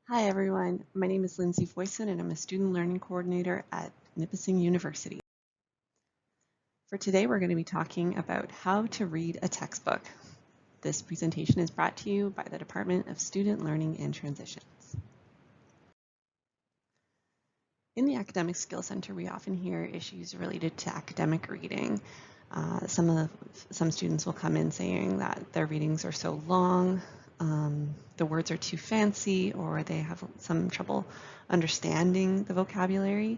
Hi everyone, my name is Lindsay Voisin and I'm a Student Learning Coordinator at Nipissing University. For today we're going to be talking about how to read a textbook. This presentation is brought to you by the Department of Student Learning and Transitions. In the Academic Skills Center, we often hear issues related to academic reading. Some students will come in saying that their readings are so long, the words are too fancy, or they have some trouble understanding the vocabulary.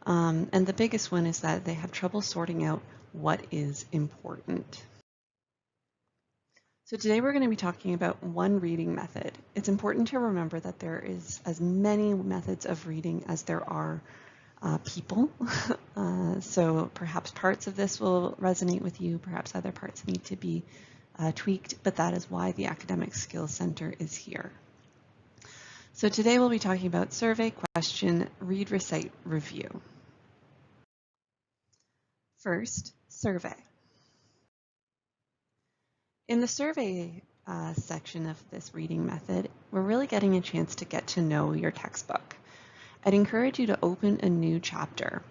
And the biggest one is that they have trouble sorting out what is important. So today we're going to be talking about one reading method. It's important to remember that there is as many methods of reading as there are people. So perhaps parts of this will resonate with you, perhaps other parts need to be tweaked, but that is why the Academic Skills Center is here. So today we'll be talking about survey, question, read, recite, review. First, survey. In the survey section of this reading method, we're really getting a chance to get to know your textbook. I'd encourage you to open a new chapter.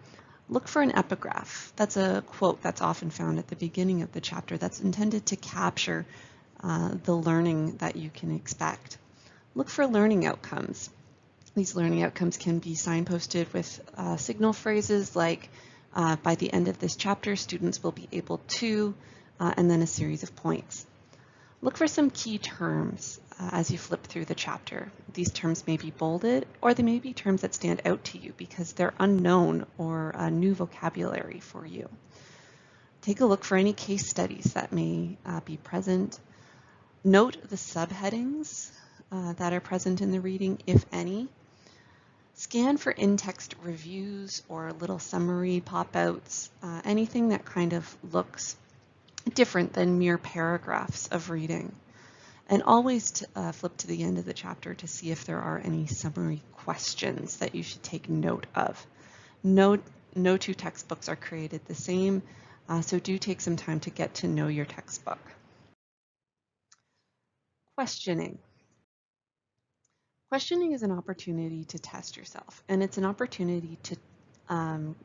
Look for an epigraph. That's a quote that's often found at the beginning of the chapter that's intended to capture the learning that you can expect. Look for learning outcomes. These learning outcomes can be signposted with signal phrases like, by the end of this chapter, students will be able to, and then a series of points. Look for some key terms as you flip through the chapter. These terms may be bolded, or they may be terms that stand out to you because they're unknown or a new vocabulary for you. Take a look for any case studies that may be present. Note the subheadings that are present in the reading, if any. Scan for in-text reviews or little summary pop-outs, anything that kind of looks different than mere paragraphs of reading. And always flip to the end of the chapter to see if there are any summary questions that you should take note of. No two textbooks are created the same, so do take some time to get to know your textbook. Questioning. Questioning is an opportunity to test yourself, and it's an opportunity to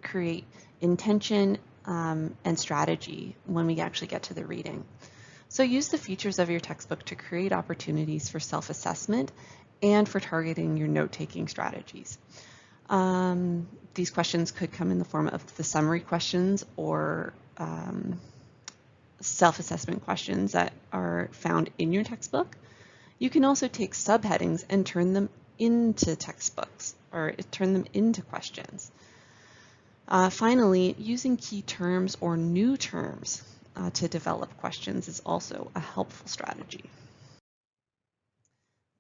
create intention and strategy when we actually get to the reading. So use the features of your textbook to create opportunities for self-assessment and for targeting your note-taking strategies. These questions could come in the form of the summary questions or self-assessment questions that are found in your textbook. You can also take subheadings and turn them into textbooks or turn them into questions. Finally, using key terms or new terms to develop questions is also a helpful strategy.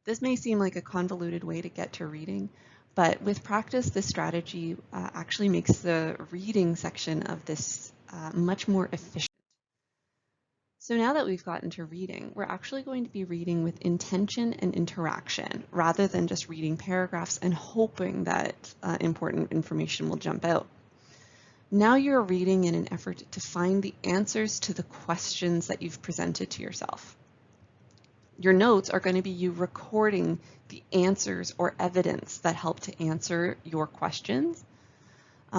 This may seem like a convoluted way to get to reading, but with practice, this strategy actually makes the reading section of this much more efficient. So now that we've gotten to reading, we're actually going to be reading with intention and interaction rather than just reading paragraphs and hoping that important information will jump out. Now you're reading in an effort to find the answers to the questions that you've presented to yourself. Your notes are going to be you recording the answers or evidence that help to answer your questions.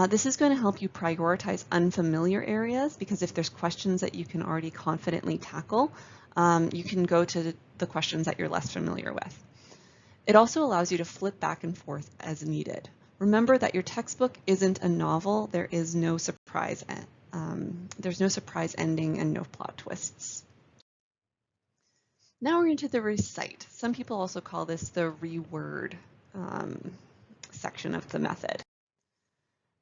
This is going to help you prioritize unfamiliar areas because if there's questions that you can already confidently tackle, you can go to the questions that you're less familiar with. It also allows you to flip back and forth as needed. Remember that your textbook isn't a novel. There is no surprise. There's no surprise ending and no plot twists. Now we're into the recite. Some people also call this the reword section of the method.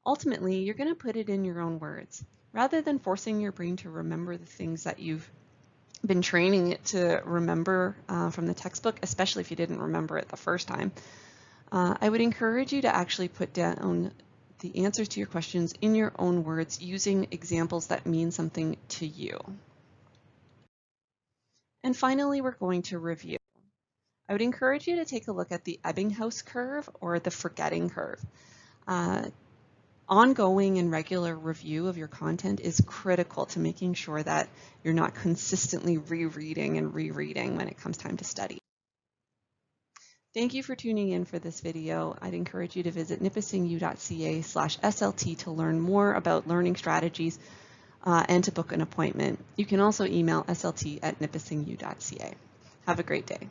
Ultimately, you're going to put it in your own words. Rather than forcing your brain to remember the things that you've been training it to remember from the textbook, especially if you didn't remember it the first time, I would encourage you to actually put down the answers to your questions in your own words using examples that mean something to you. And finally, we're going to review. I would encourage you to take a look at the Ebbinghaus curve or the forgetting curve. Ongoing and regular review of your content is critical to making sure that you're not consistently rereading and rereading when it comes time to study. Thank you for tuning in for this video. I'd encourage you to visit nipissingU.ca/SLT to learn more about learning strategies and to book an appointment. You can also email slt@nipissingU.ca. Have a great day.